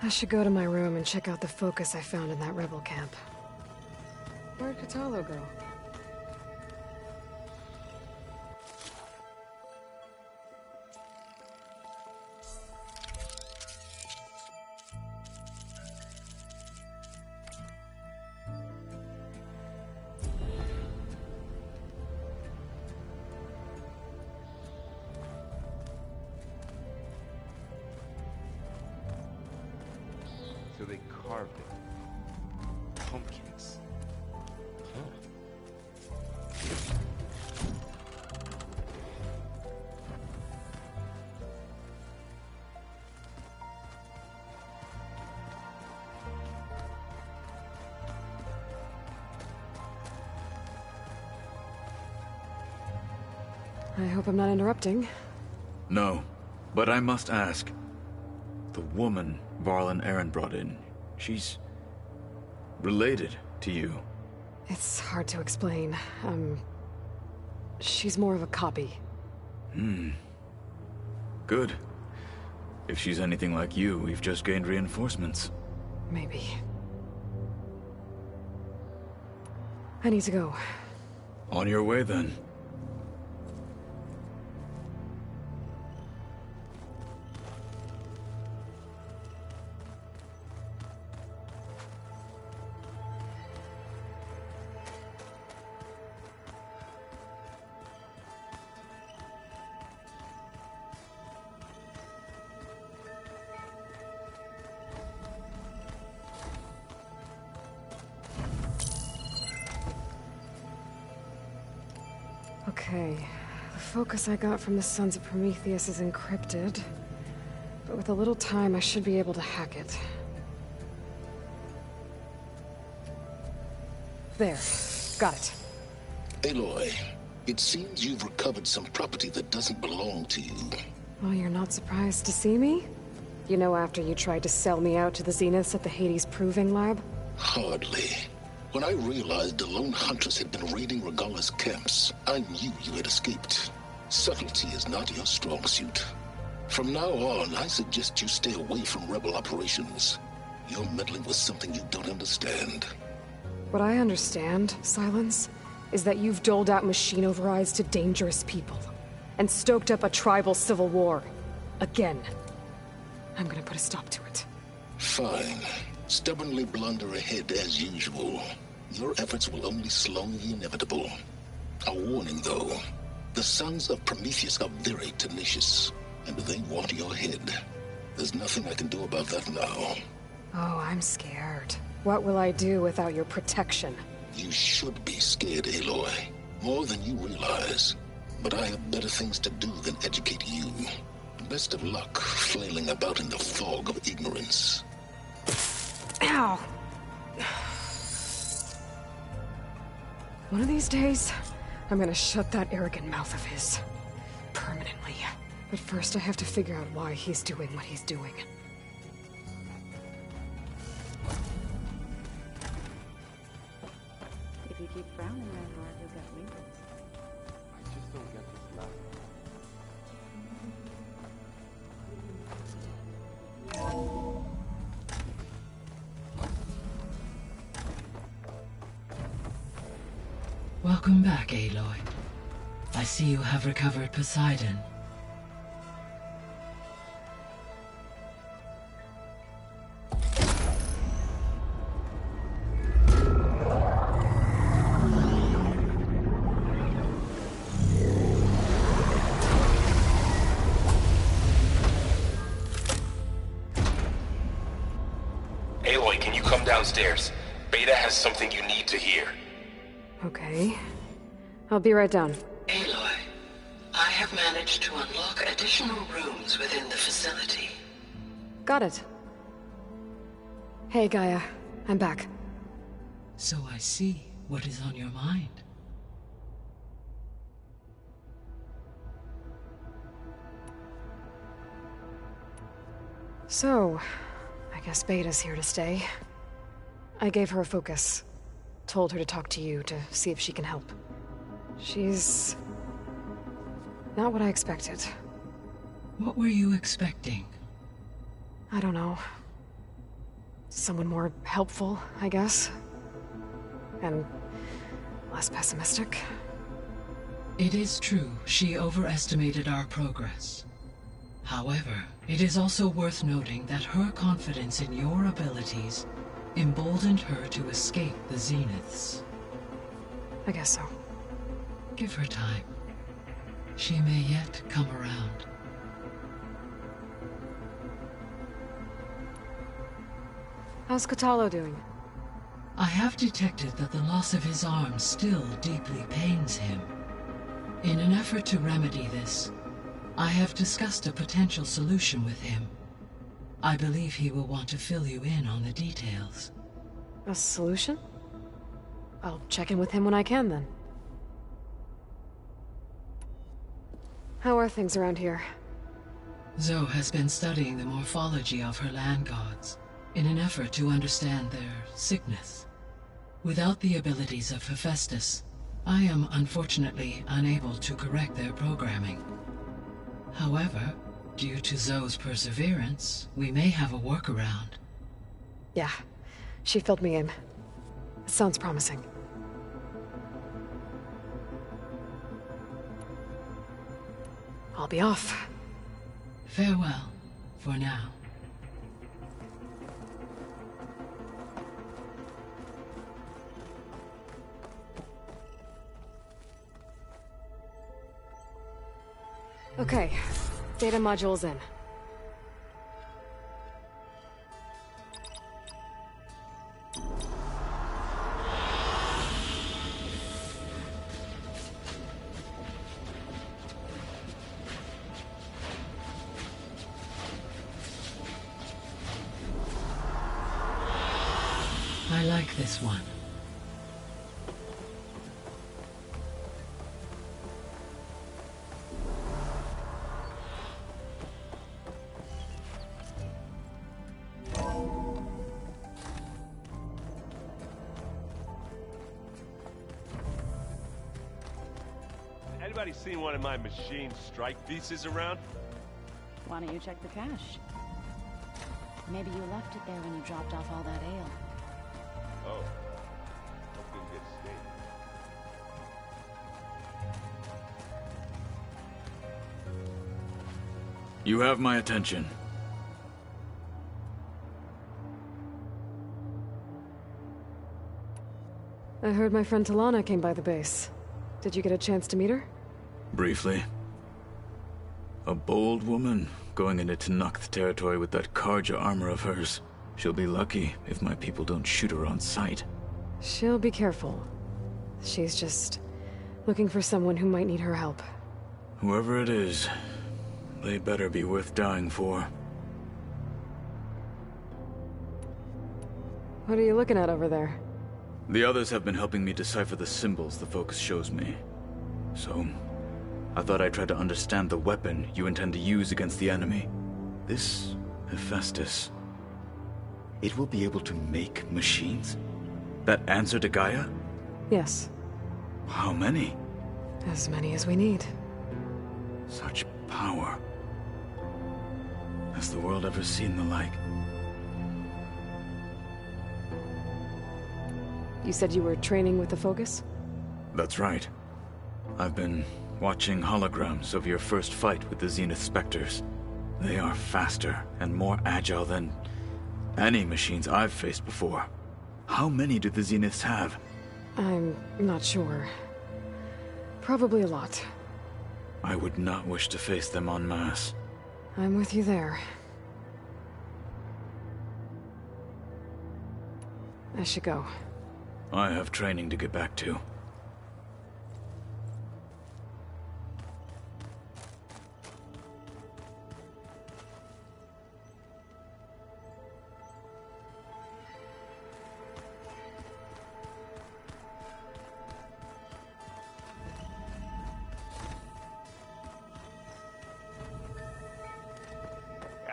I should go to my room and check out the focus I found in that rebel camp. Where'd Kotallo go? So they carved it. Pumpkins. I hope I'm not interrupting. No, but I must ask. The woman Varl and Aaron brought in, she's related to you. It's hard to explain. She's more of a copy. Good. If she's anything like you, we've just gained reinforcements. Maybe. I need to go. On your way, then. Okay. The focus I got from the Sons of Prometheus is encrypted. But with a little time, I should be able to hack it. There. Got it. Aloy, it seems you've recovered some property that doesn't belong to you. Well, you're not surprised to see me? You know, after you tried to sell me out to the Zeniths at the Hades Proving Lab? Hardly. When I realized the lone hunters had been raiding Regalla's camps, I knew you had escaped. Subtlety is not your strong suit. From now on, I suggest you stay away from rebel operations. You're meddling with something you don't understand. What I understand, Silence, is that you've doled out machine overrides to dangerous people. And stoked up a tribal civil war. Again. I'm gonna put a stop to it. Fine. Stubbornly blunder ahead as usual. Your efforts will only slow the inevitable. A warning, though. The Sons of Prometheus are very tenacious, and they want your head. There's nothing I can do about that now. Oh, I'm scared. What will I do without your protection? You should be scared, Aloy. More than you realize. But I have better things to do than educate you. Best of luck flailing about in the fog of ignorance. Ow! One of these days, I'm gonna shut that arrogant mouth of his. Permanently. But first I have to figure out why he's doing what he's doing. If you keep frowning, Reinhardt, you'll get wrinkles. I just don't get this laugh. Welcome back, Aloy. I see you have recovered Poseidon. Aloy, can you come downstairs? Beta has something you need to hear. Okay. I'll be right down. Aloy, I have managed to unlock additional rooms within the facility. Got it. Hey, Gaia. I'm back. So I see what is on your mind. So, I guess Beta's here to stay. I gave her a focus. Told her to talk to you to see if she can help. She's not what I expected. What were you expecting? I don't know. Someone more helpful, I guess. And less pessimistic. It is true she overestimated our progress. However, it is also worth noting that her confidence in your abilities emboldened her to escape the Zeniths. I guess so. Give her time. She may yet come around. How's Kotallo doing? I have detected that the loss of his arm still deeply pains him. In an effort to remedy this, I have discussed a potential solution with him. I believe he will want to fill you in on the details. A solution? I'll check in with him when I can, then. How are things around here? Zoe has been studying the morphology of her land gods in an effort to understand their sickness. Without the abilities of Hephaestus, I am unfortunately unable to correct their programming. However, due to Zoe's perseverance, we may have a workaround. Yeah, she filled me in. It sounds promising. I'll be off. Farewell, for now. Okay, data module's in. I like this one. Anybody seen one of my machine strike pieces around? Why don't you check the cache? Maybe you left it there when you dropped off all that ale. Oh. Hope didn't get stained. You have my attention. I heard my friend Talana came by the base. Did you get a chance to meet her? Briefly. A bold woman going into Tenakth territory with that Karja armor of hers. She'll be lucky if my people don't shoot her on sight. She'll be careful. She's just looking for someone who might need her help. Whoever it is, they better be worth dying for. What are you looking at over there? The others have been helping me decipher the symbols the focus shows me. So, I thought I'd try to understand the weapon you intend to use against the enemy. This Hephaestus, it will be able to make machines? That answer to Gaia? Yes. How many? As many as we need. Such power. Has the world ever seen the like? You said you were training with the Focus? That's right. I've been watching holograms of your first fight with the Zenith Spectres. They are faster and more agile than any machines I've faced before. How many do the Zeniths have? I'm not sure. Probably a lot. I would not wish to face them en masse. I'm with you there. I should go. I have training to get back to.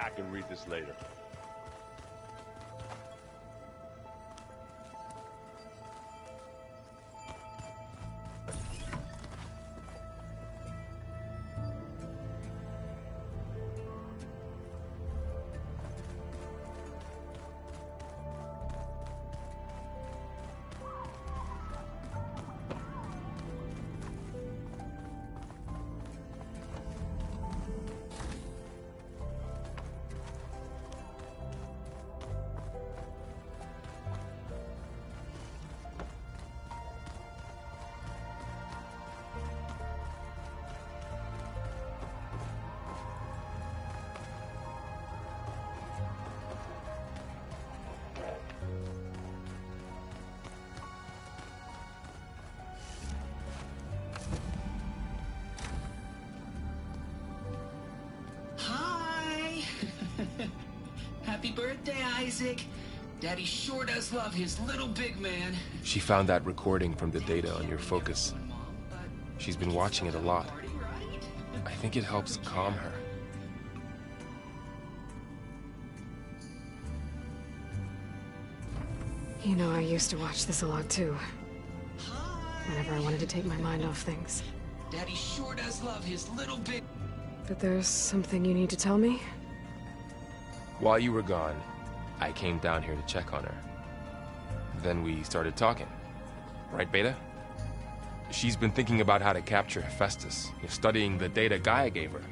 I can read this later. Happy birthday, Isaac. Daddy sure does love his little big man. She found that recording from the data on your focus. She's been watching it a lot. I think it helps calm her. You know, I used to watch this a lot too. Whenever I wanted to take my mind off things. Daddy sure does love his little big... But there's something you need to tell me? While you were gone, I came down here to check on her. Then we started talking. Right, Beta? She's been thinking about how to capture Hephaestus, studying the data Gaia gave her.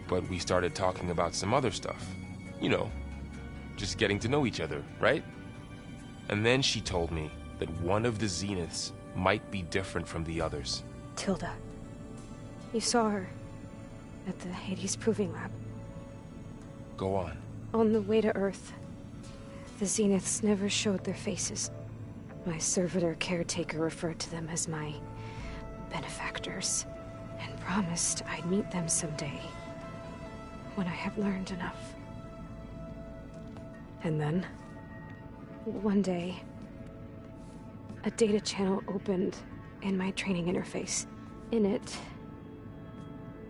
But we started talking about some other stuff. You know, just getting to know each other, right? And then she told me that one of the Zeniths might be different from the others. Tilda. You saw her at the Hades Proving Lab. Go on. On the way to Earth, the Zeniths never showed their faces. My servitor caretaker referred to them as my benefactors, and promised I'd meet them someday, when I have learned enough. And then, one day, a data channel opened in my training interface. In it,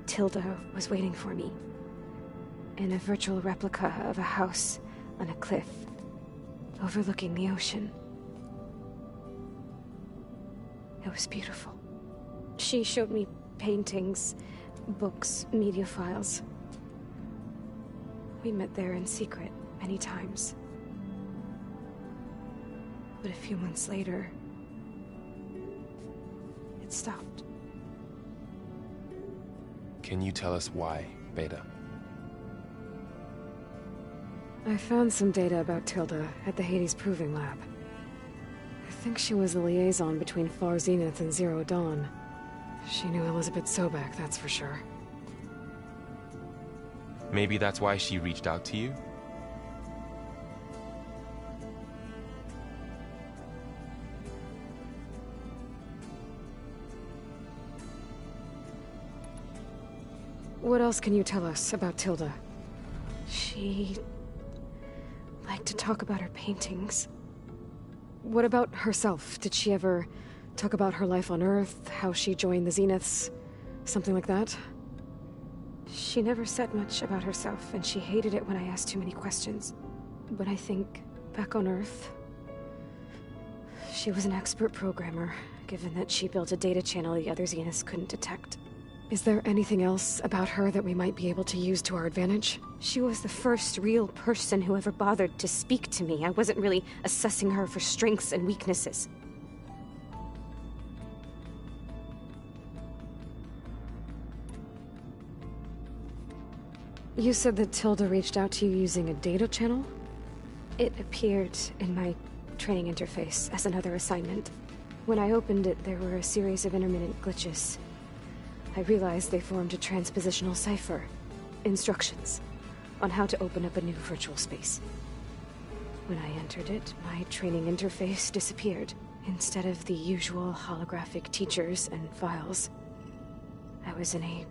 Tilda was waiting for me, in a virtual replica of a house on a cliff, overlooking the ocean. It was beautiful. She showed me paintings, books, media files. We met there in secret many times. But a few months later, it stopped. Can you tell us why, Beta? I found some data about Tilda at the Hades Proving Lab. I think she was a liaison between Far Zenith and Zero Dawn. She knew Elizabeth Sobek, that's for sure. Maybe that's why she reached out to you? What else can you tell us about Tilda? She liked to talk about her paintings. What about herself? Did she ever talk about her life on Earth, how she joined the Zeniths, something like that? She never said much about herself, and she hated it when I asked too many questions. But I think, back on Earth, she was an expert programmer, given that she built a data channel the other Zeniths couldn't detect. Is there anything else about her that we might be able to use to our advantage? She was the first real person who ever bothered to speak to me. I wasn't really assessing her for strengths and weaknesses. You said that Tilda reached out to you using a data channel? It appeared in my training interface as another assignment. When I opened it, there were a series of intermittent glitches. I realized they formed a transpositional cipher. Instructions on how to open up a new virtual space. When I entered it, my training interface disappeared. Instead of the usual holographic teachers and files, I was in a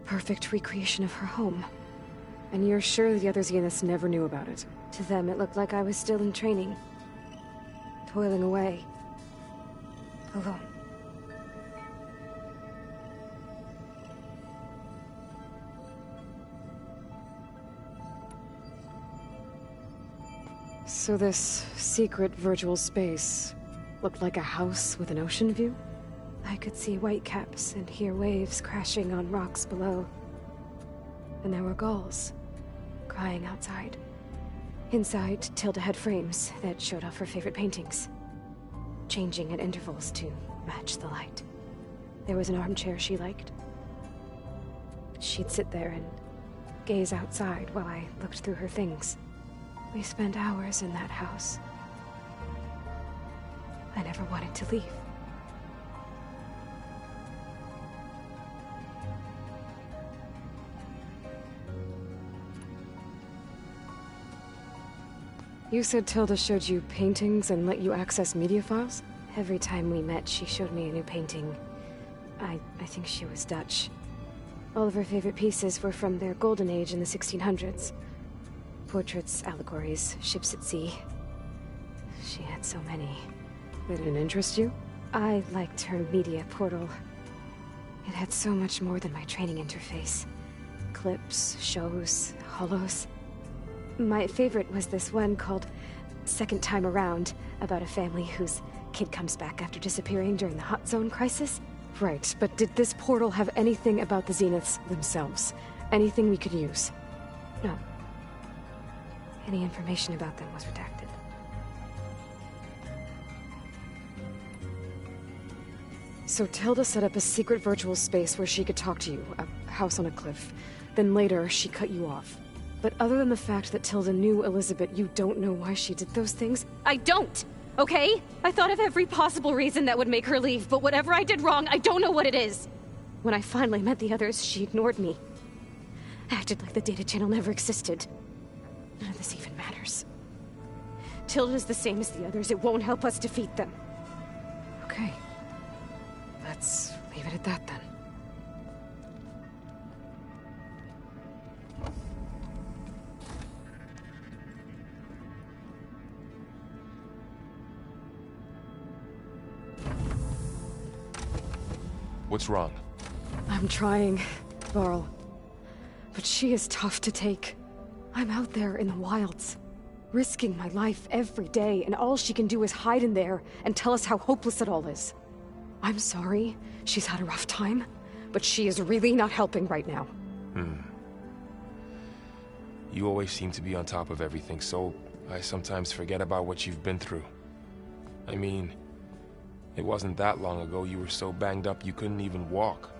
perfect recreation of her home. And you're sure the other Zeniths never knew about it? To them, it looked like I was still in training. Toiling away. Alone. So this secret virtual space looked like a house with an ocean view? I could see whitecaps and hear waves crashing on rocks below. And there were gulls crying outside. Inside, Tilda had frames that showed off her favorite paintings, changing at intervals to match the light. There was an armchair she liked. She'd sit there and gaze outside while I looked through her things. We spent hours in that house. I never wanted to leave. You said Tilda showed you paintings and let you access media files? Every time we met, she showed me a new painting. I think she was Dutch. All of her favorite pieces were from their golden age in the 1600s. Portraits, allegories, ships at sea. She had so many. They didn't interest you? I liked her media portal. It had so much more than my training interface. Clips, shows, holos. My favorite was this one called Second Time Around, about a family whose kid comes back after disappearing during the Hot Zone crisis. Right, but did this portal have anything about the Zeniths themselves? Anything we could use? No. Any information about them was redacted. So Tilda set up a secret virtual space where she could talk to you, a house on a cliff. Then later, she cut you off. But other than the fact that Tilda knew Elizabeth, you don't know why she did those things? I don't! Okay? I thought of every possible reason that would make her leave, but whatever I did wrong, I don't know what it is. When I finally met the others, she ignored me. Acted like the data channel never existed. None of this even matters. Tilda's the same as the others. It won't help us defeat them. Okay. Let's leave it at that then. What's wrong? I'm trying, Varl. But she is tough to take. I'm out there in the wilds, risking my life every day, and all she can do is hide in there and tell us how hopeless it all is. I'm sorry, she's had a rough time, but she is really not helping right now. You always seem to be on top of everything, so I sometimes forget about what you've been through. I mean, it wasn't that long ago you were so banged up you couldn't even walk.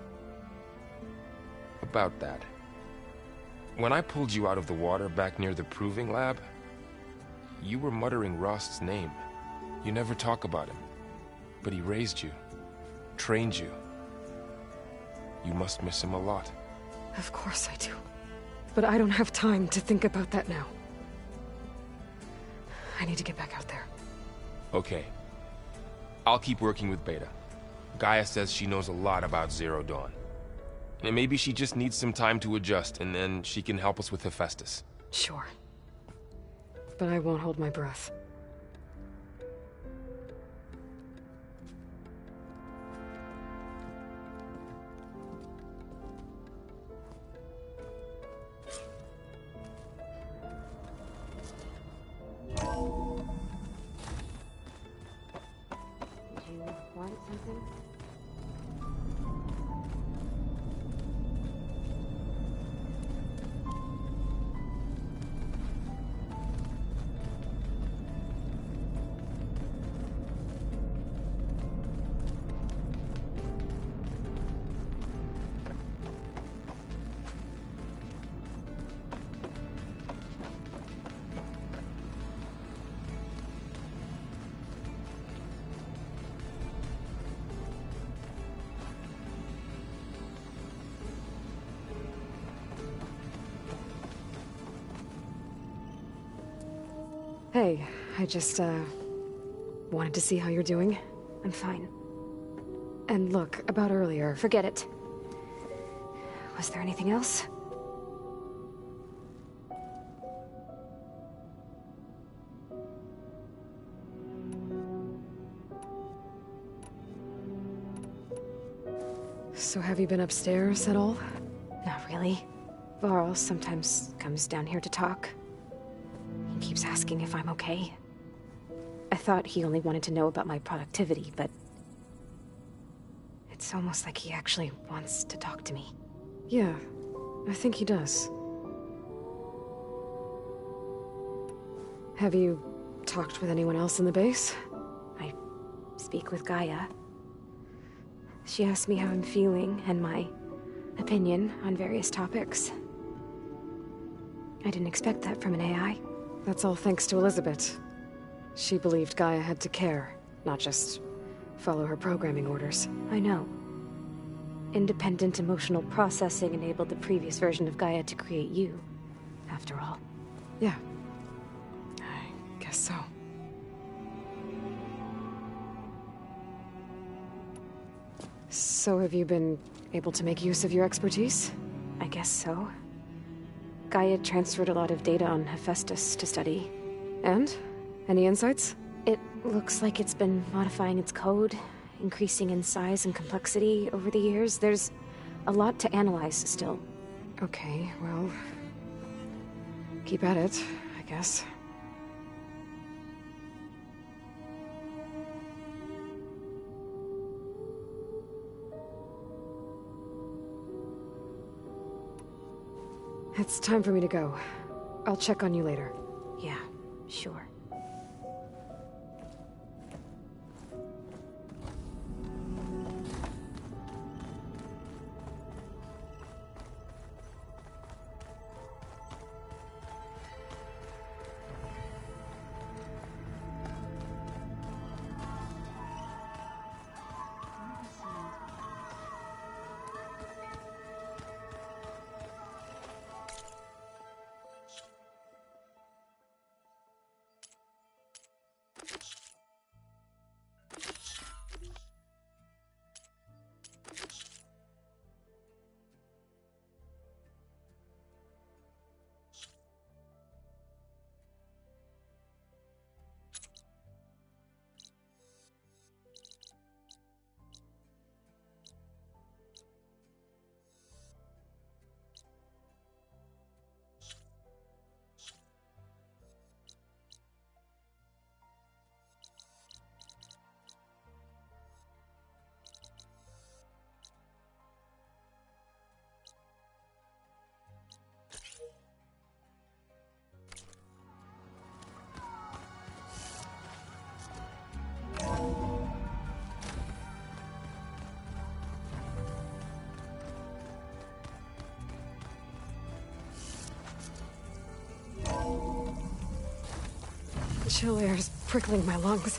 About that. When I pulled you out of the water back near the proving lab, you were muttering Rost's name. You never talk about him. But he raised you, trained you. You must miss him a lot. Of course I do. But I don't have time to think about that now. I need to get back out there. Okay. I'll keep working with Beta. Gaia says she knows a lot about Zero Dawn. And maybe she just needs some time to adjust, and then she can help us with Hephaestus. Sure. But I won't hold my breath. Did you want something? Hey, I just, wanted to see how you're doing. I'm fine. And look, about earlier. Forget it. Was there anything else? So have you been upstairs at all? Not really. Varl sometimes comes down here to talk. He keeps asking if I'm okay. I thought he only wanted to know about my productivity, but it's almost like he actually wants to talk to me. Yeah, I think he does. Have you talked with anyone else in the base? I speak with Gaia. She asked me how I'm feeling and my opinion on various topics. I didn't expect that from an AI. That's all thanks to Elizabeth. She believed Gaia had to care, not just follow her programming orders. I know. Independent emotional processing enabled the previous version of Gaia to create you, after all. Yeah. I guess so. So have you been able to make use of your expertise? I guess so. Gaia transferred a lot of data on Hephaestus to study. And? Any insights? It looks like it's been modifying its code, increasing in size and complexity over the years. There's a lot to analyze still. Okay, well... keep at it, I guess. It's time for me to go. I'll check on you later. Yeah, sure. Chill air is prickling my lungs.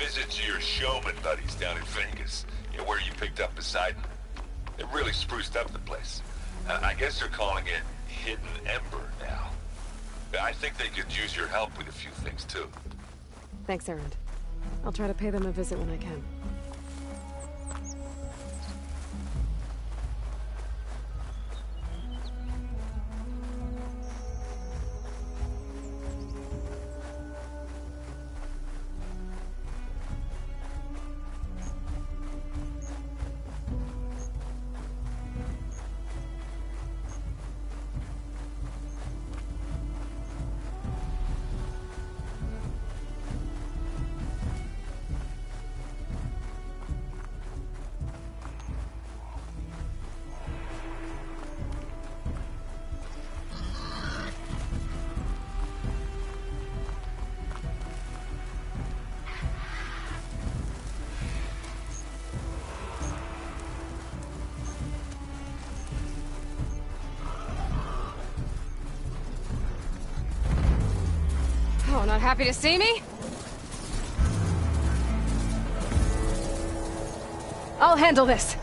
visit to your showman buddies down in Vengus, where you picked up Poseidon. They really spruced up the place. I guess they're calling it Hidden Ember now. I think they could use your help with a few things, too. Thanks, Erend. I'll try to pay them a visit when I can. happy to see me? I'll handle this.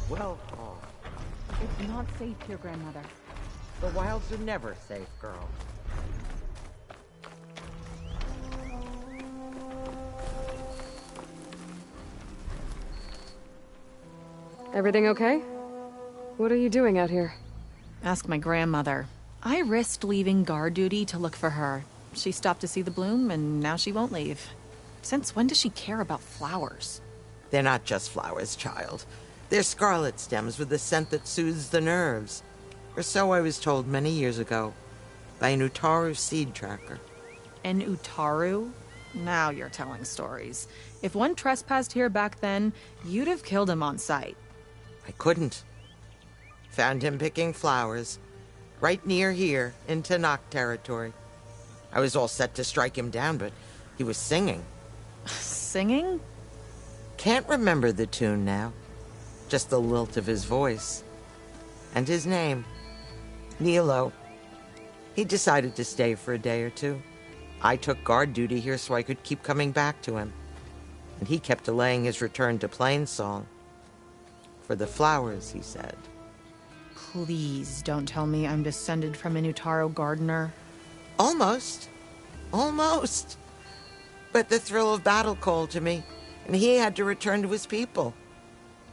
Well, It's not safe here, Grandmother. the wilds are never safe, girl. Everything okay? What are you doing out here? Ask my grandmother. I risked leaving guard duty to look for her. She stopped to see the bloom, and now she won't leave. Since when does she care about flowers? They're not just flowers, child. They're scarlet stems with a scent that soothes the nerves. Or so I was told many years ago by an Utaru seed tracker. An Utaru? Now you're telling stories. If one trespassed here back then, you'd have killed him on sight. I couldn't. Found him picking flowers, right near here in Tanakh territory. I was all set to strike him down, but he was singing. Singing? Can't remember the tune now. Just the lilt of his voice. And his name. Nilo. He decided to stay for a day or two. I took guard duty here so I could keep coming back to him. And he kept delaying his return to Plainsong. For the flowers, he said. Please don't tell me I'm descended from an Utaru gardener. Almost. Almost. But the thrill of battle called to me, and he had to return to his people.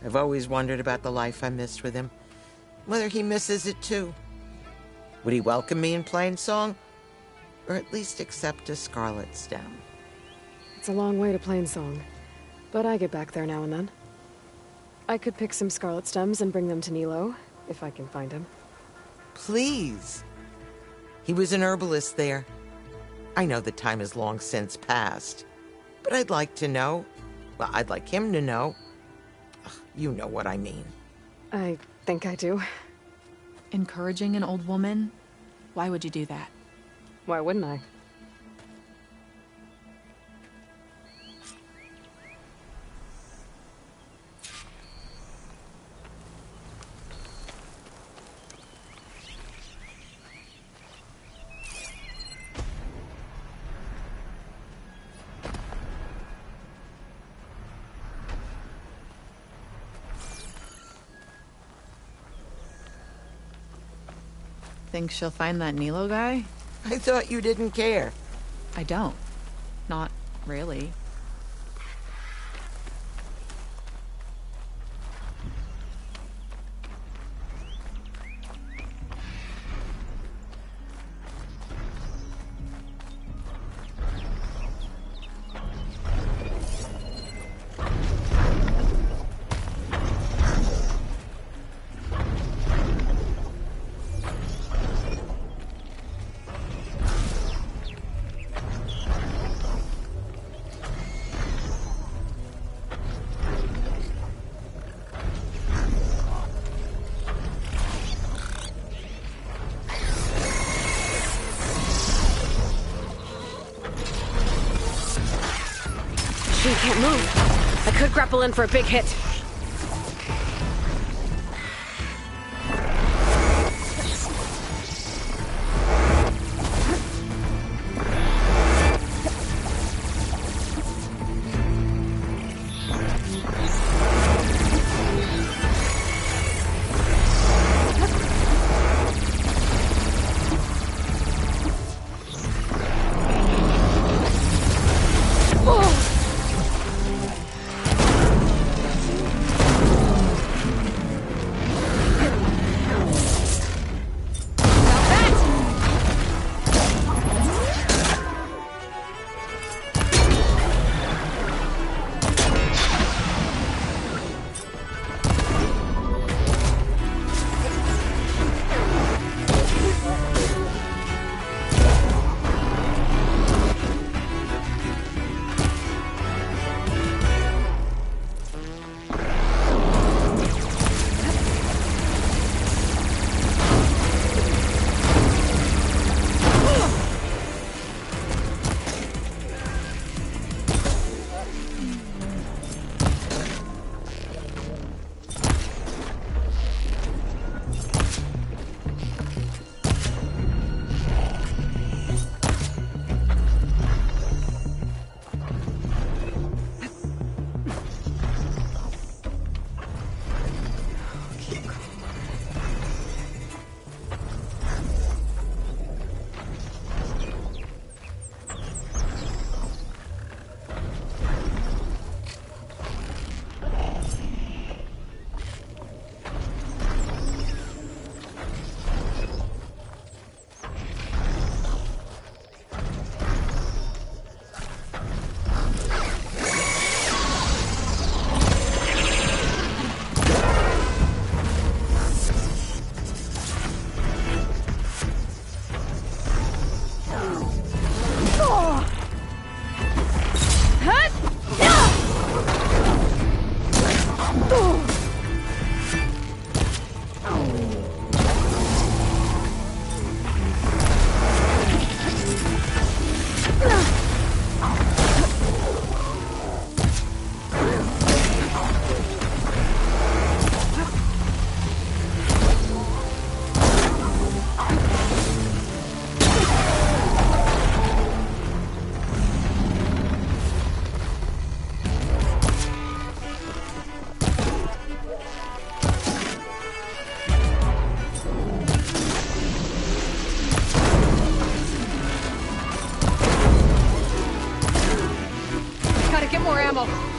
I've always wondered about the life I missed with him, whether he misses it too. Would he welcome me in Plainsong? Or at least accept a scarlet stem? It's a long way to Plainsong, but I get back there now and then. I could pick some scarlet stems and bring them to Nilo, if I can find him. Please. He was an herbalist there. I know the time has long since passed, but I'd like to know. Well, I'd like him to know. Ugh, you know what I mean. I think I do. Encouraging an old woman? Why would you do that? Why wouldn't I? Think she'll find that Nilo guy? I thought you didn't care. I don't. Not really. She can't move. I could grapple in for a big hit. Come over.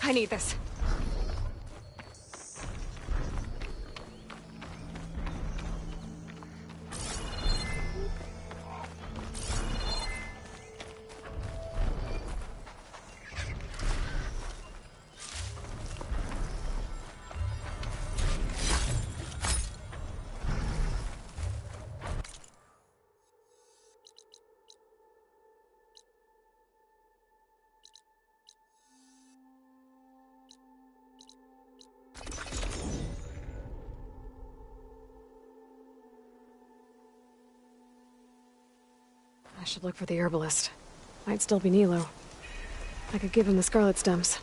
I need this. I should look for the herbalist. Might still be Nilo. I could give him the scarlet stems.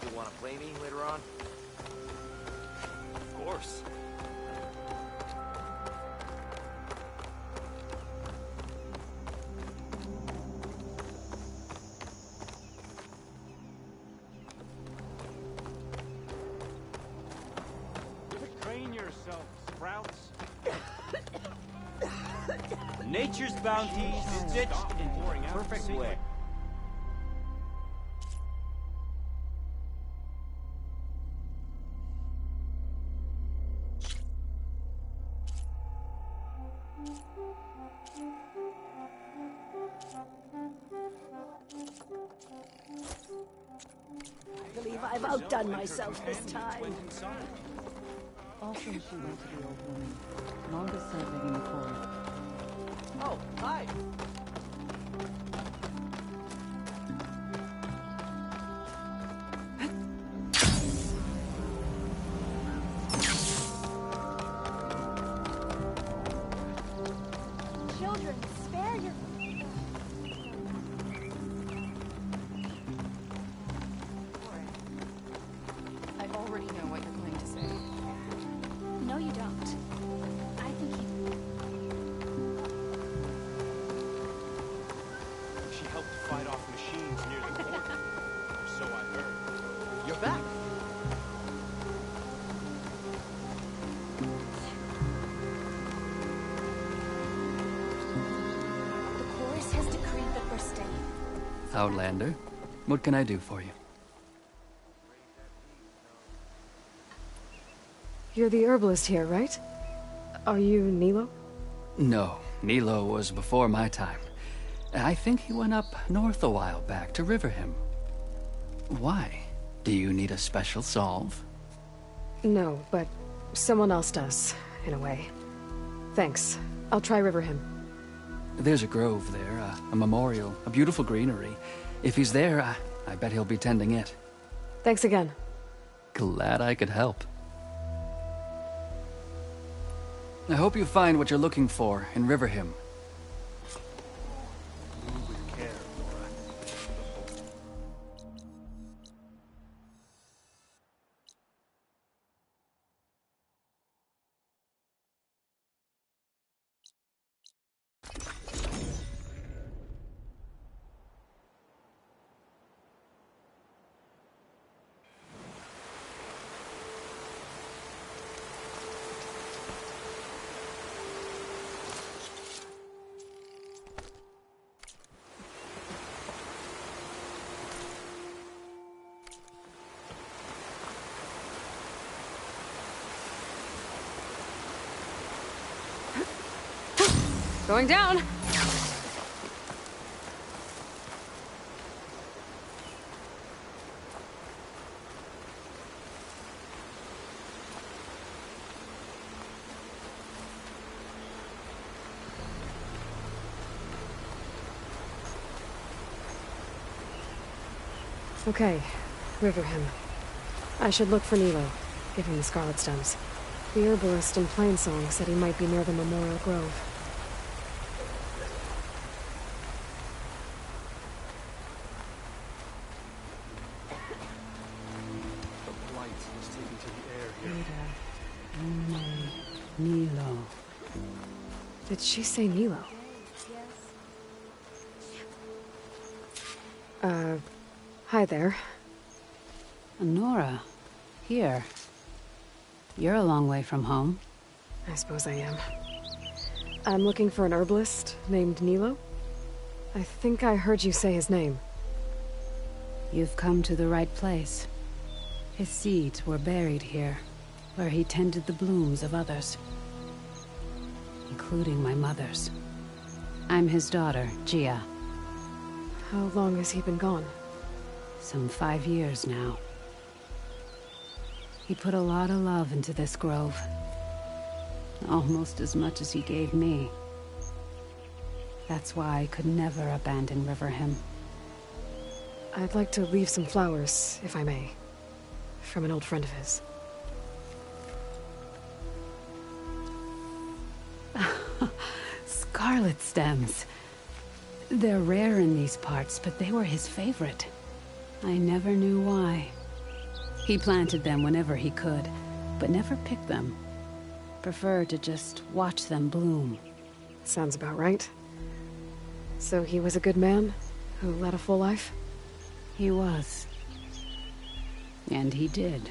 You want to play me later on? Of course. Nature's bounty stitched into the perfect way. I believe I've outdone myself this time. Also, she went to the old woman. Longest serving in the court. Oh, hi! Children, spare your... I already know what you're going to say. No, you don't. I think he... She helped fight off machines near the border. Or so I heard. You're back! The chorus has decreed that we're staying. Outlander, what can I do for you? You're the herbalist here, right? Are you Nilo? No, Nilo was before my time. I think he went up north a while back to Riverhim. Why? Do you need a special solve? No, but someone else does, in a way. Thanks. I'll try Riverhim. There's a grove there, a memorial, a beautiful greenery. If he's there, I bet he'll be tending it. Thanks again. Glad I could help. I hope you find what you're looking for in Riverhim. Move with care, Laura. Going down. Okay, Riverhim. I should look for Nilo, give him the Scarlet Stems. The herbalist in Plainsong said he might be near the Memorial Grove. The light is taken to the air here. Nilo. Did she say Nilo? Hi there. Nora, here. You're a long way from home. I suppose I am. I'm looking for an herbalist named Nilo. I think I heard you say his name. You've come to the right place. His seeds were buried here, where he tended the blooms of others, including my mother's. I'm his daughter, Gia. How long has he been gone? Some 5 years now. He put a lot of love into this grove. Almost as much as he gave me. That's why I could never abandon Riverhim. I'd like to leave some flowers, if I may. From an old friend of his. Scarlet stems. They're rare in these parts, but they were his favorite. I never knew why. He planted them whenever he could, but never picked them. Preferred to just watch them bloom. Sounds about right. So he was a good man, who led a full life? He was. And he did.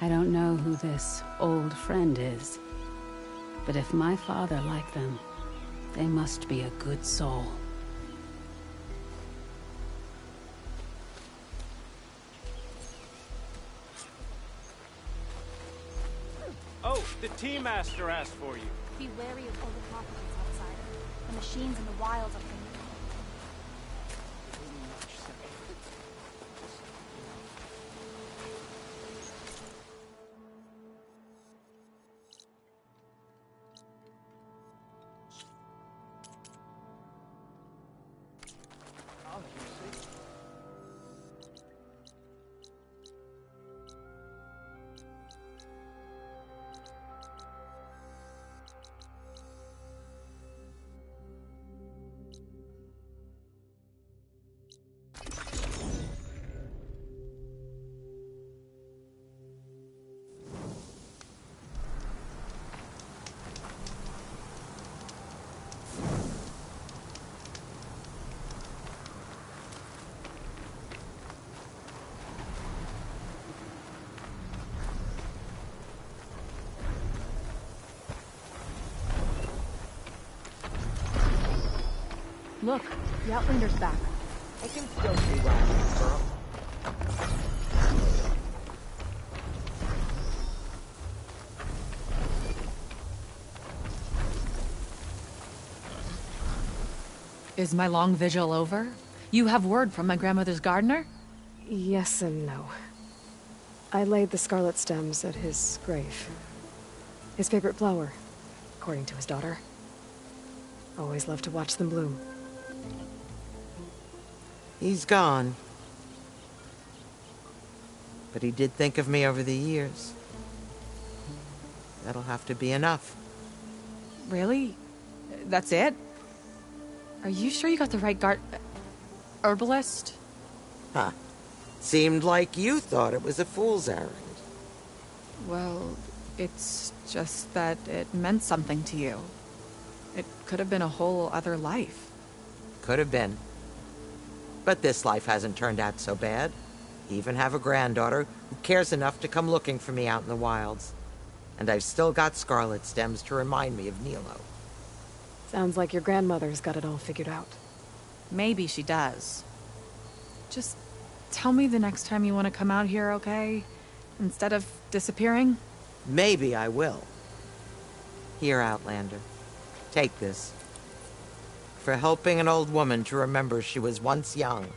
I don't know who this old friend is, but if my father liked them, they must be a good soul. Oh, the tea master asked for you. Be wary of overconfidence, outsider. The machines in the wilds are criminal. Look, the Outlander's back. I can still see why, girl. Is my long vigil over? You have word from my grandmother's gardener? Yes and no. I laid the scarlet stems at his grave. His favorite flower, according to his daughter. Always loved to watch them bloom. He's gone. But he did think of me over the years. That'll have to be enough. Really? That's it? Are you sure you got the right herbalist? Huh. Seemed like you thought it was a fool's errand. Well, it's just that it meant something to you. It could have been a whole other life. Could have been. But this life hasn't turned out so bad. Even have a granddaughter who cares enough to come looking for me out in the wilds. And I've still got scarlet stems to remind me of Nilo. Sounds like your grandmother's got it all figured out. Maybe she does. Just tell me the next time you want to come out here, okay? Instead of disappearing? Maybe I will. Here, Outlander. Take this. For helping an old woman to remember she was once young.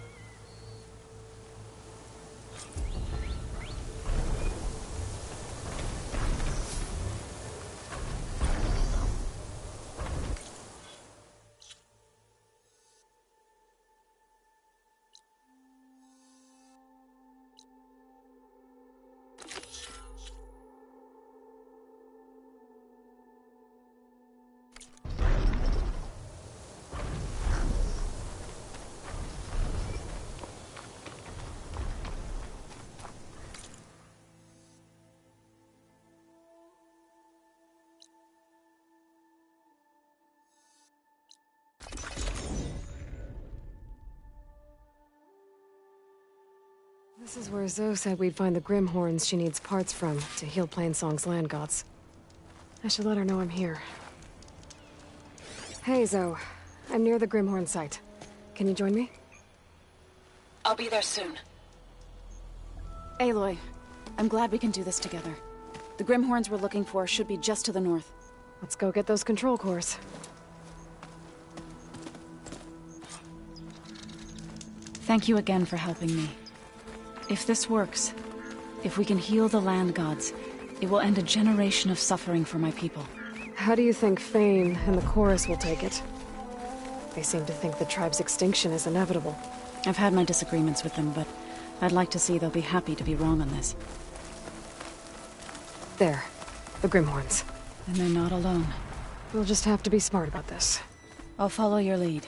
This is where Zoe said we'd find the Grimhorns she needs parts from to heal Plainsong's land gods. I should let her know I'm here. Hey, Zoe. I'm near the Grimhorn site. Can you join me? I'll be there soon. Aloy, I'm glad we can do this together. The Grimhorns we're looking for should be just to the north. Let's go get those control cores. Thank you again for helping me. If this works, if we can heal the land gods, it will end a generation of suffering for my people. How do you think Fane and the Chorus will take it? They seem to think the tribe's extinction is inevitable. I've had my disagreements with them, but I'd like to see they'll be happy to be wrong on this. There. The Grimhorns. And they're not alone. We'll just have to be smart about this. I'll follow your lead.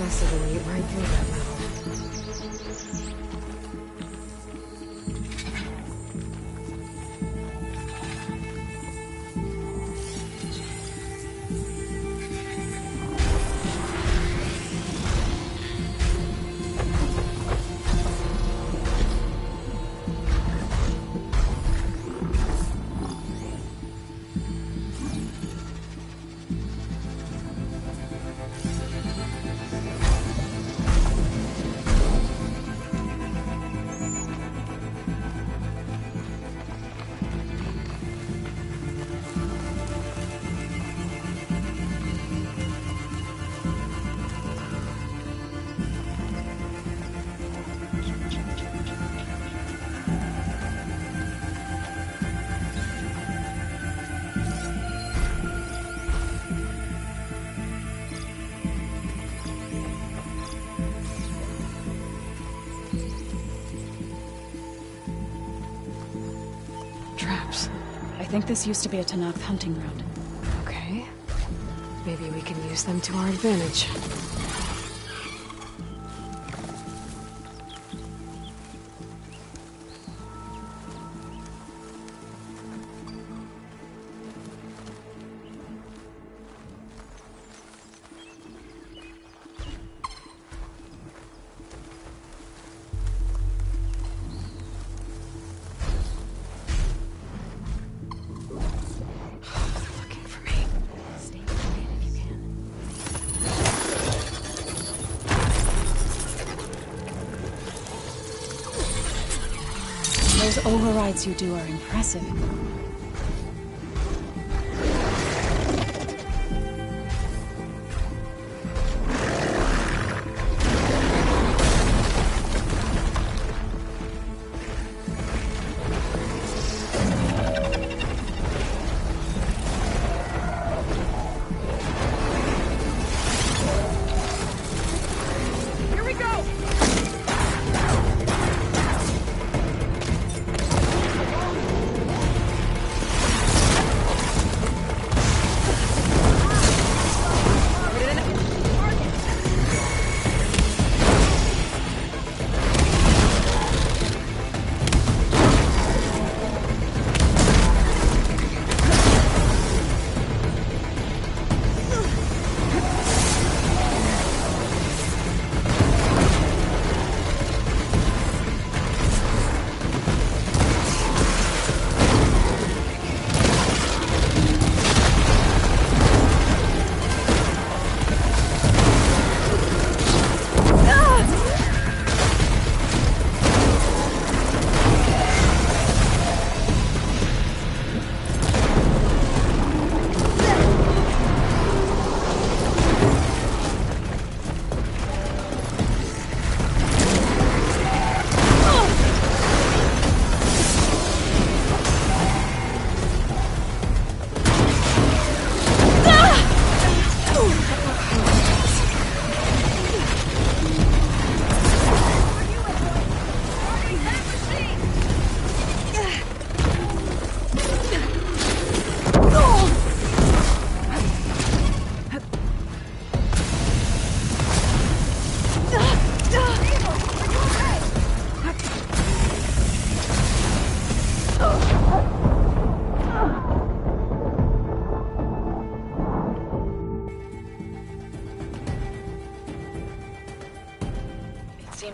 Acid will eat right through that metal. Traps. I think this used to be a Tanakh hunting ground. Okay. Maybe we can use them to our advantage. Those overrides you do are impressive. Here we go!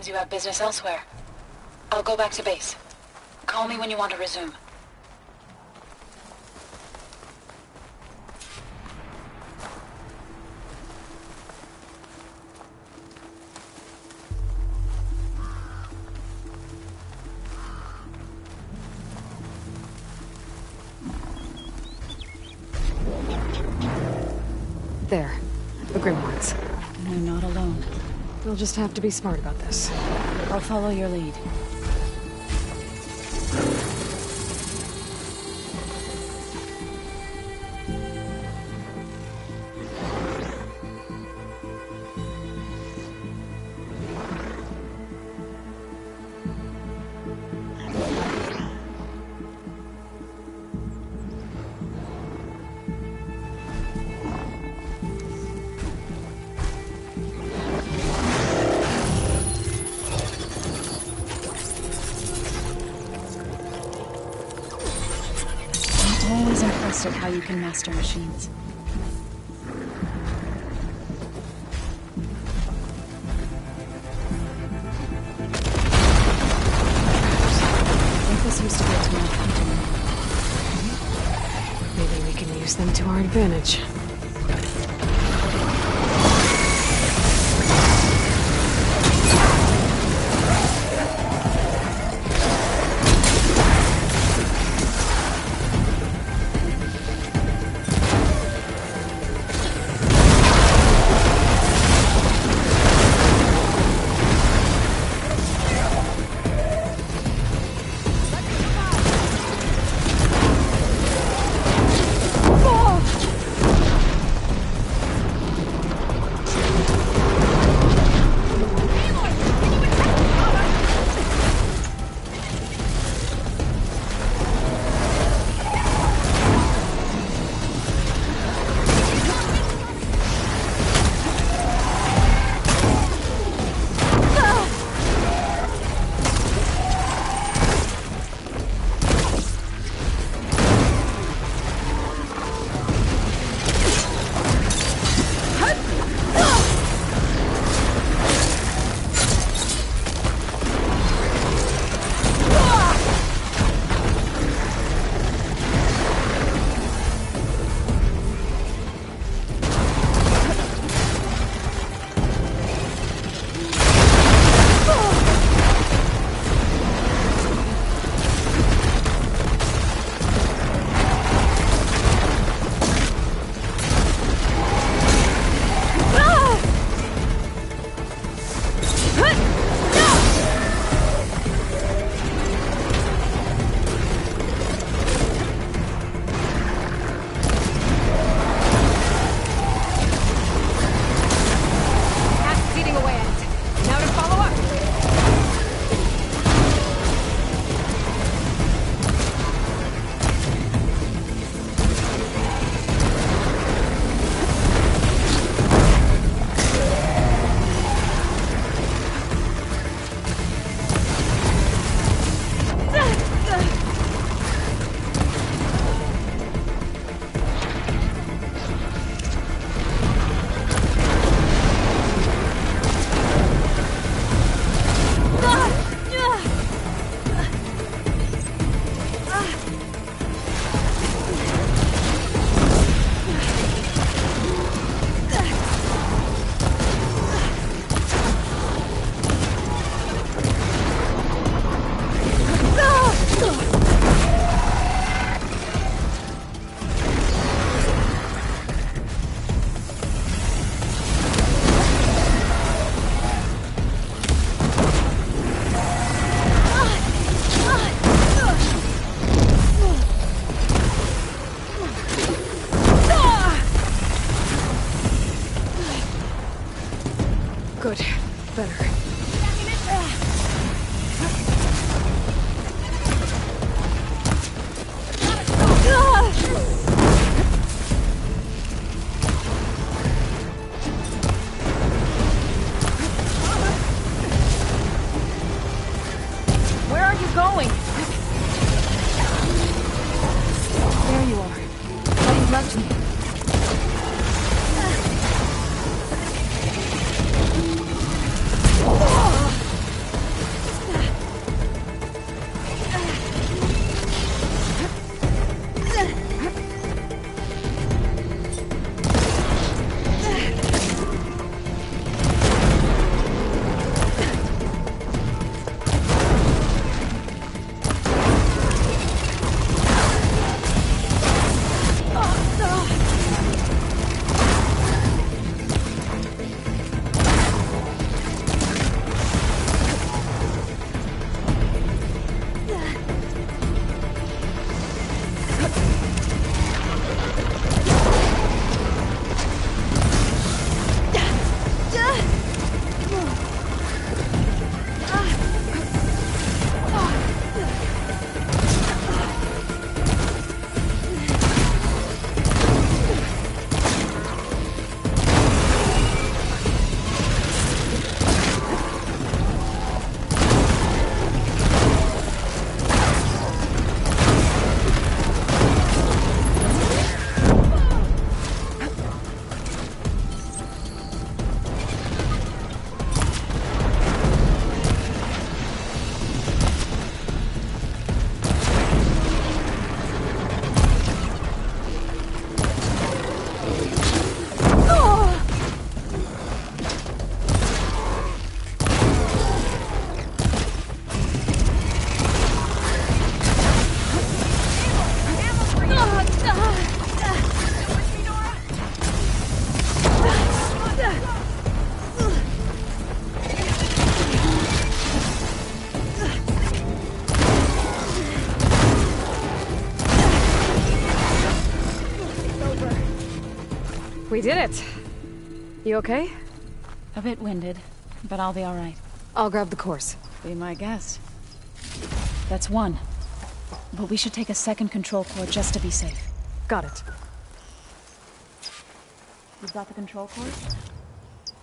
you have business elsewhere. I'll go back to base. Call me when you want to resume. There. The Grimoires. We're not alone. We'll just have to be smart about this. I'll follow your lead. At how you can master machines. I think this used to be a tomorrow hunting. Maybe we can use them to our advantage. We did it! You okay? A bit winded, but I'll be alright. I'll grab the course. Be my guest. That's one. But we should take a second control core just to be safe. Got it. You've got the control cores?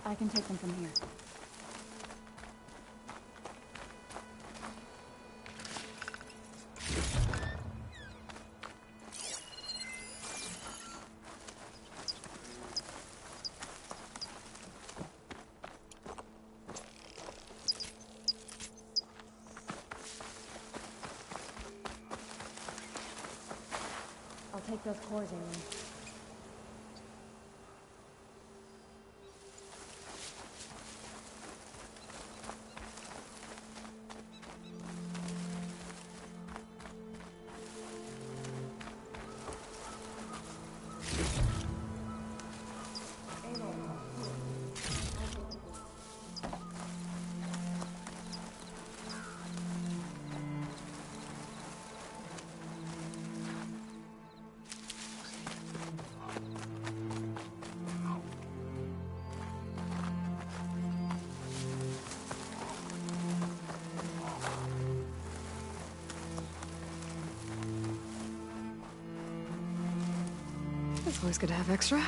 I can take them from here. I'll take those cores, Amy. It's always good to have extra.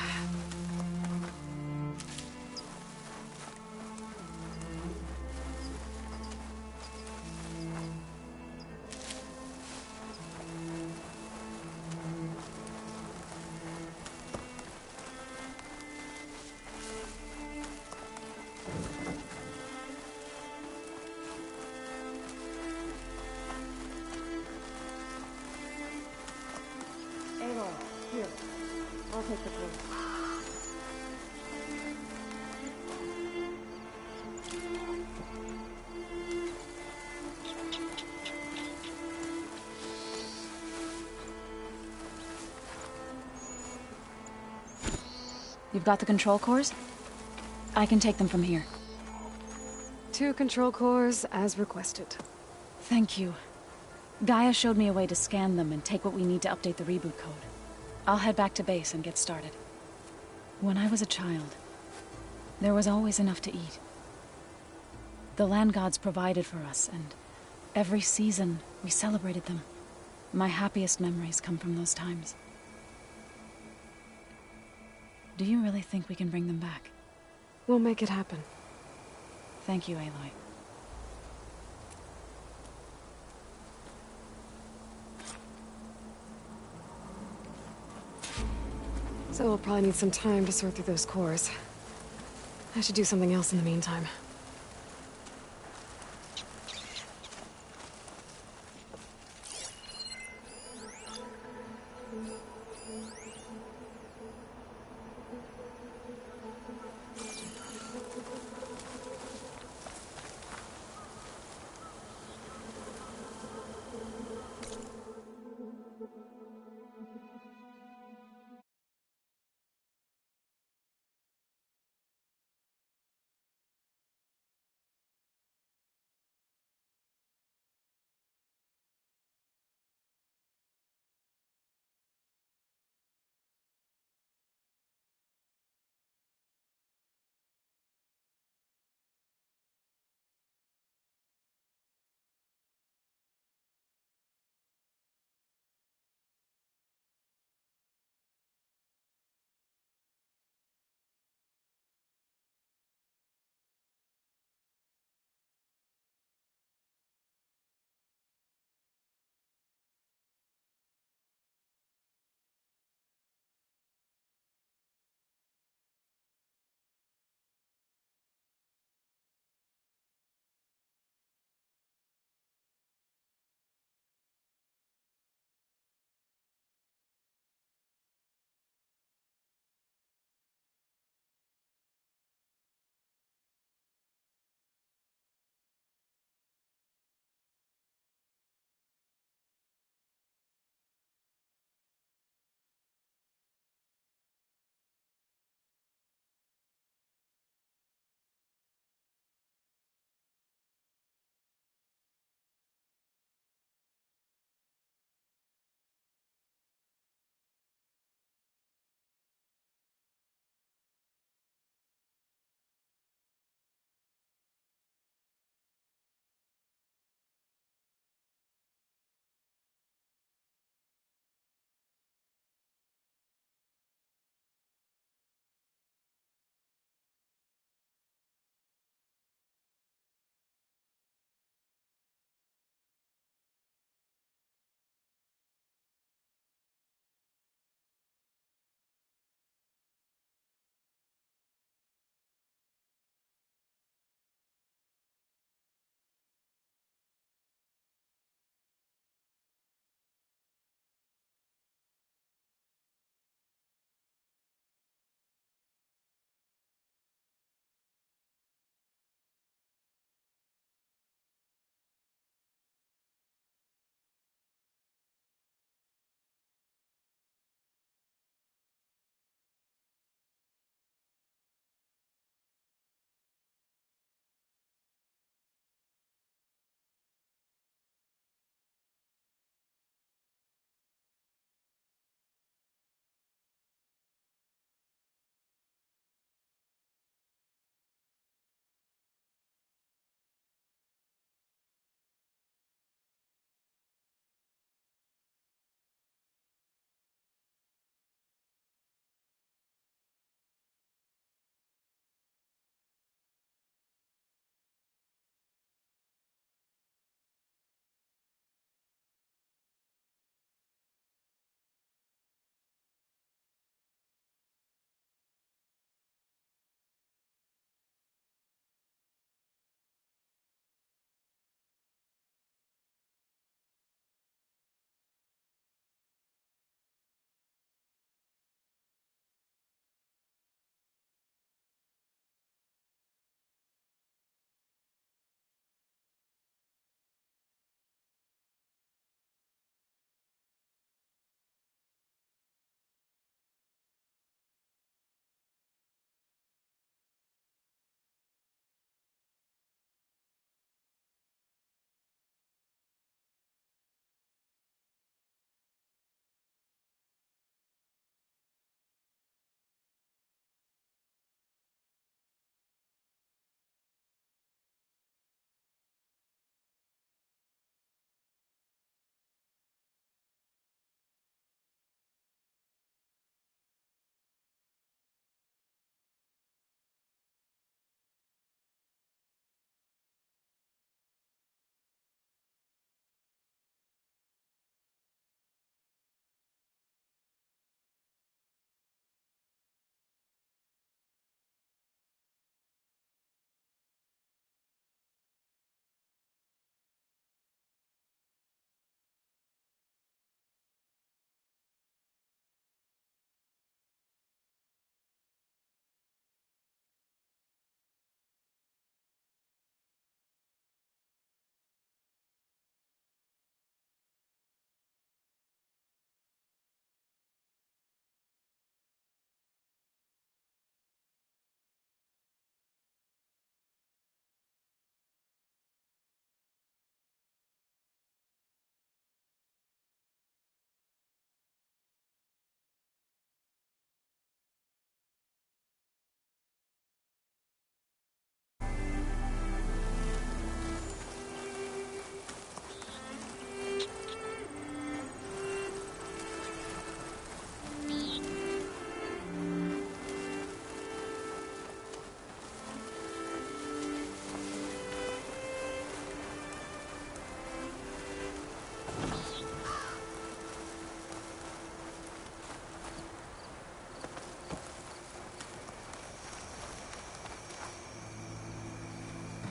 Aloy, here. I'll take the core. You've got the control cores? I can take them from here. 2 control cores, as requested. Thank you. Gaia showed me a way to scan them and take what we need to update the reboot code. I'll head back to base and get started. When I was a child, there was always enough to eat. The land gods provided for us, and every season we celebrated them. My happiest memories come from those times. Do you really think we can bring them back? We'll make it happen. Thank you, Aloy. So we'll probably need some time to sort through those cores. I should do something else in the meantime.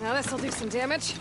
Now this'll do some damage.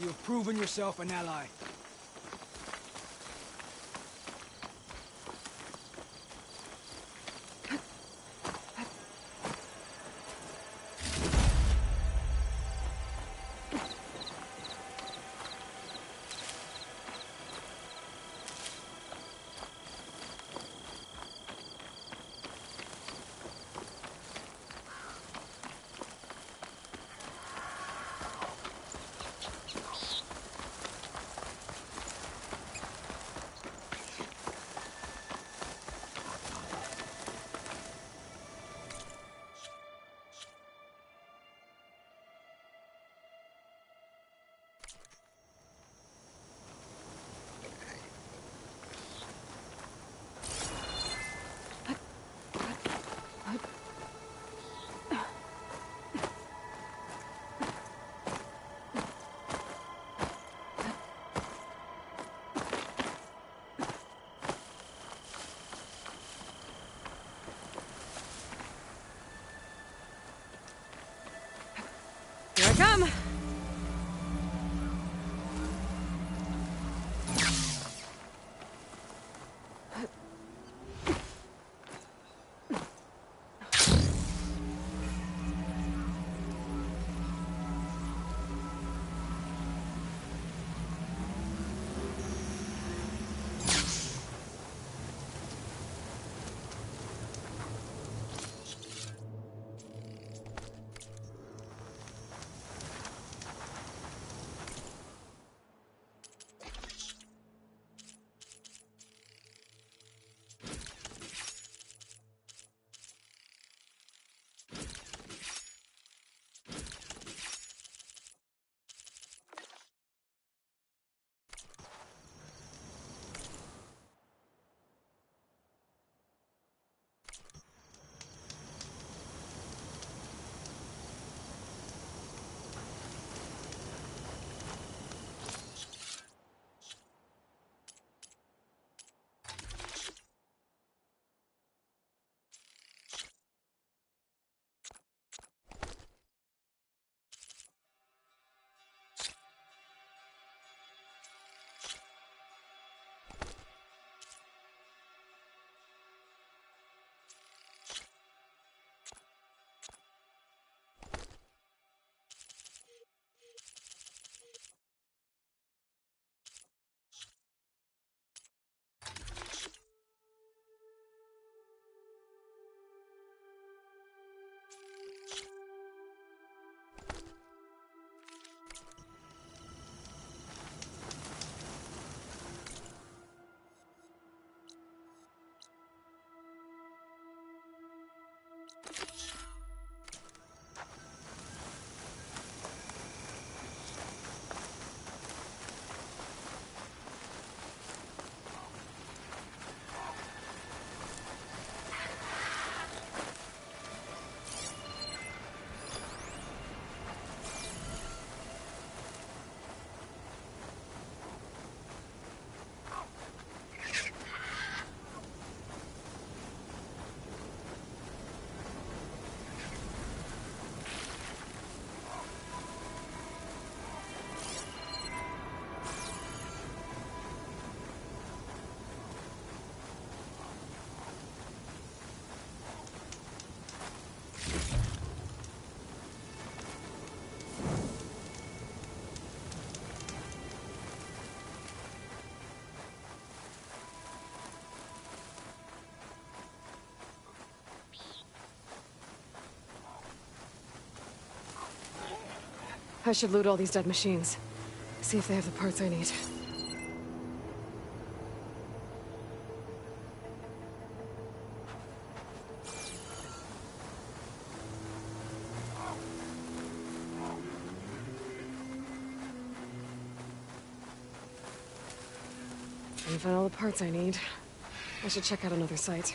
You have proven yourself an ally. I come! I should loot all these dead machines. See if they have the parts I need. Didn't find all the parts I need. I should check out another site.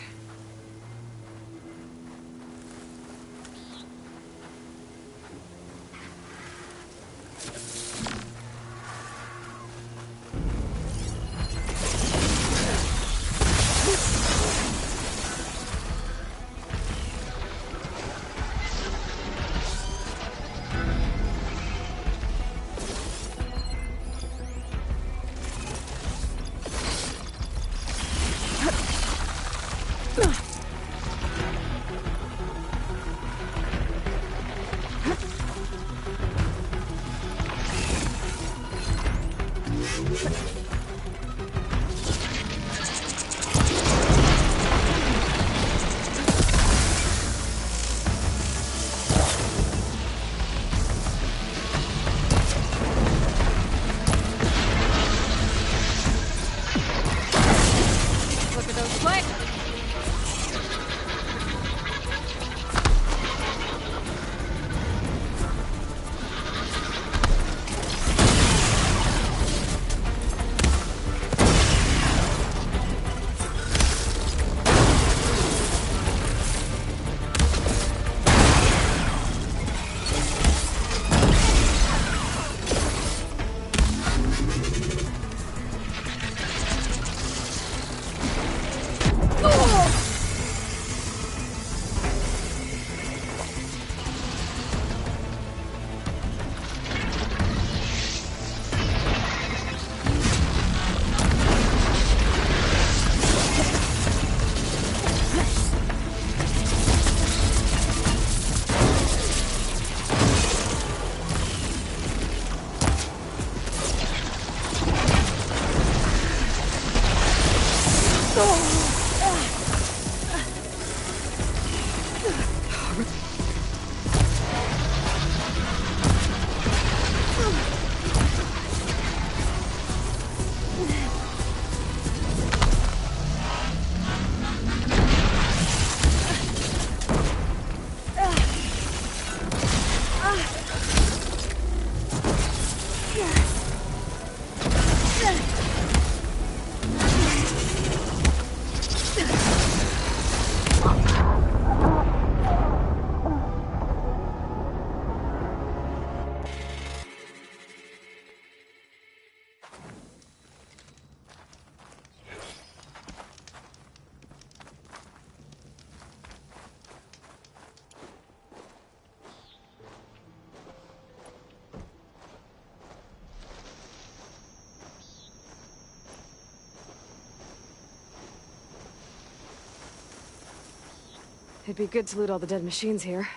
It'd be good to loot all the dead machines here.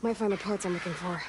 Might find the parts I'm looking for.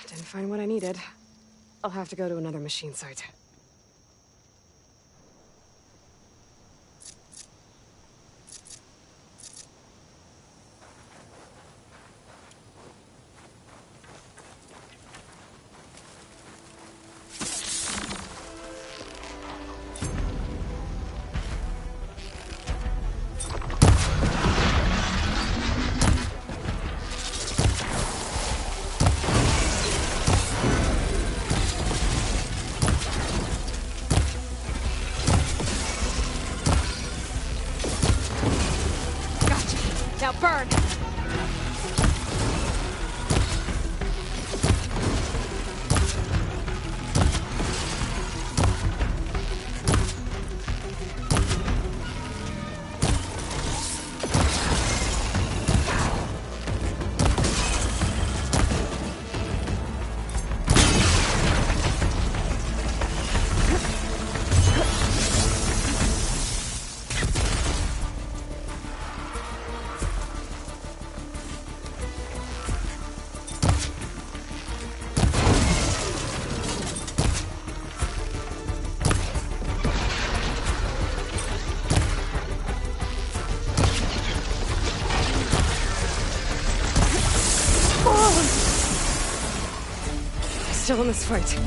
Didn't find what I needed. I'll have to go to another machine site. Now burn! Still in this fight.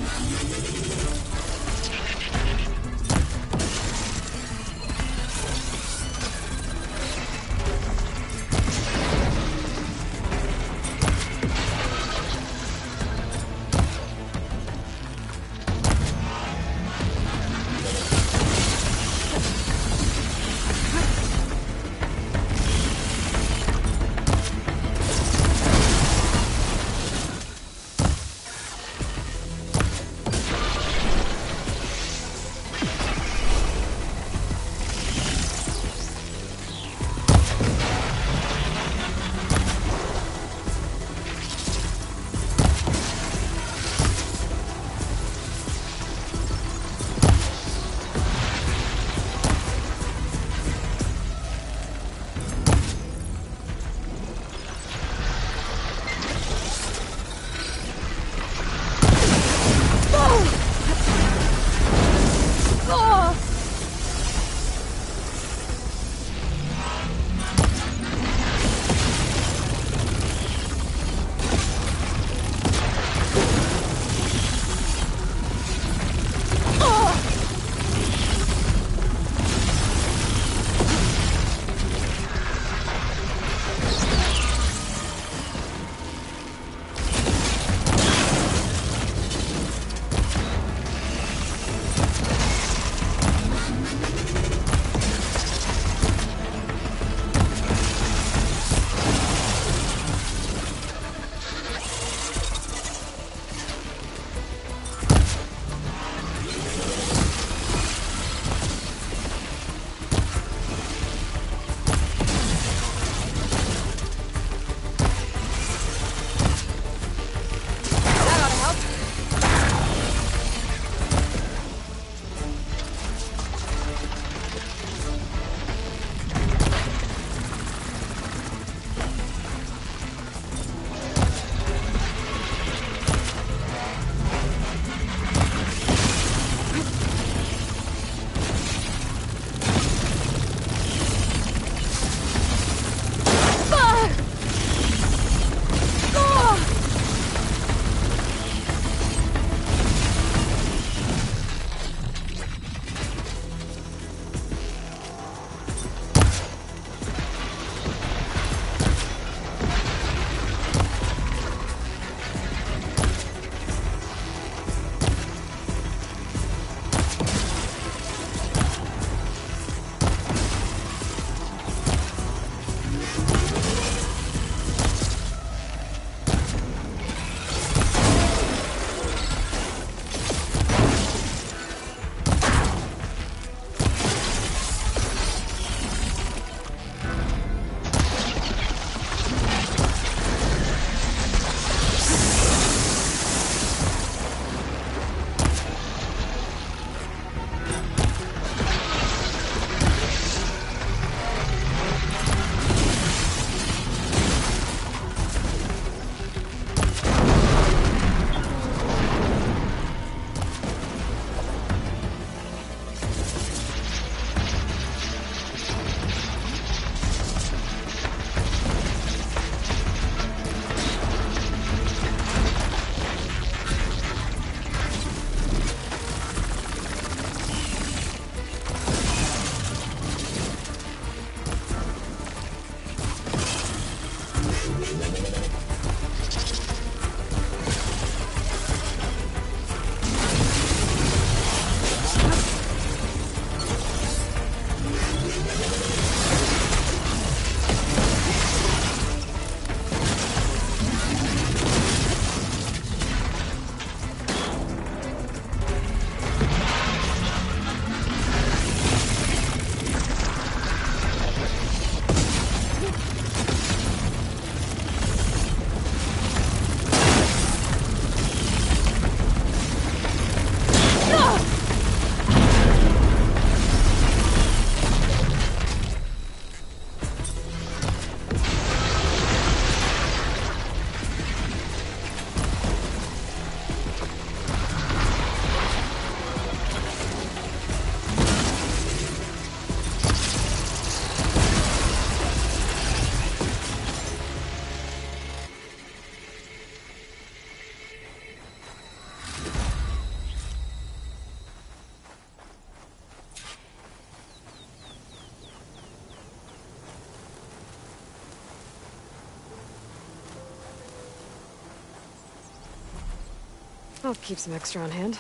I'll keep some extra on hand.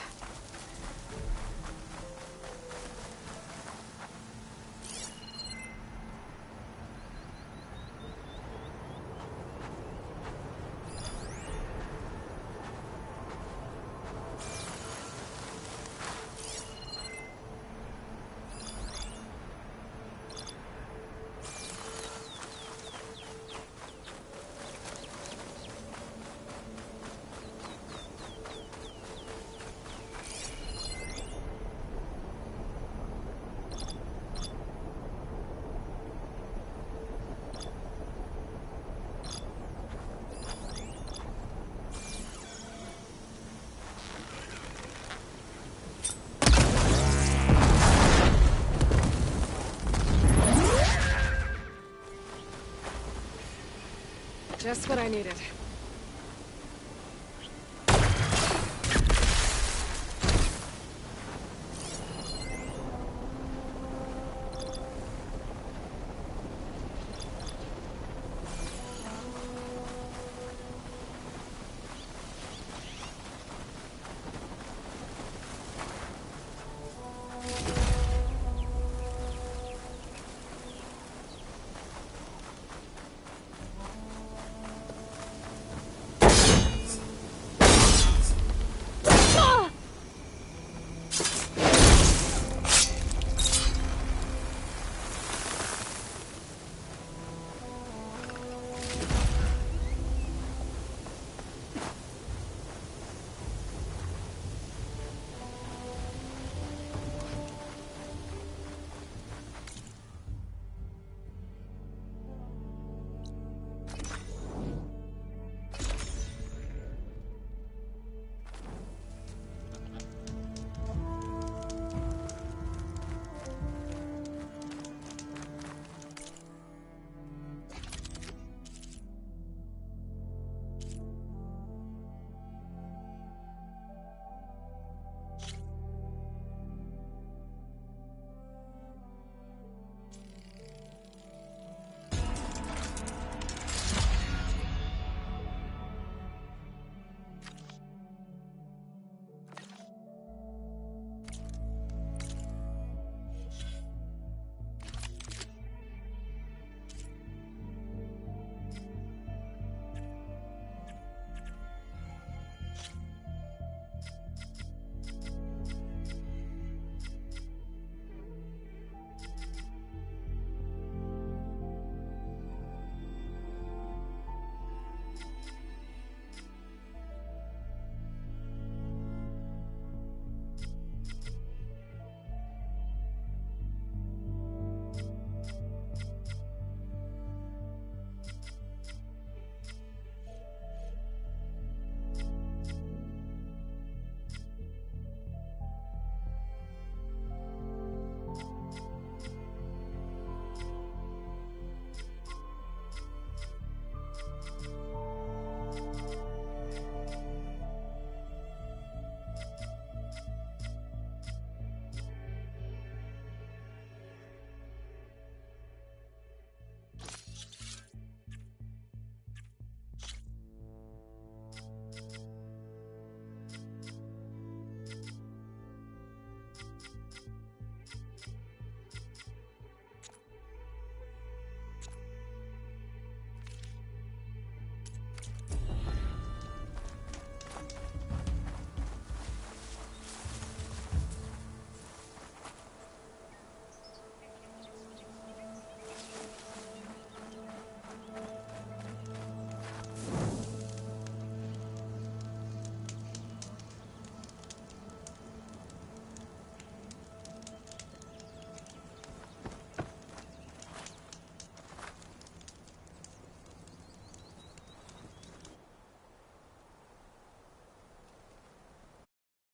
Just what I needed.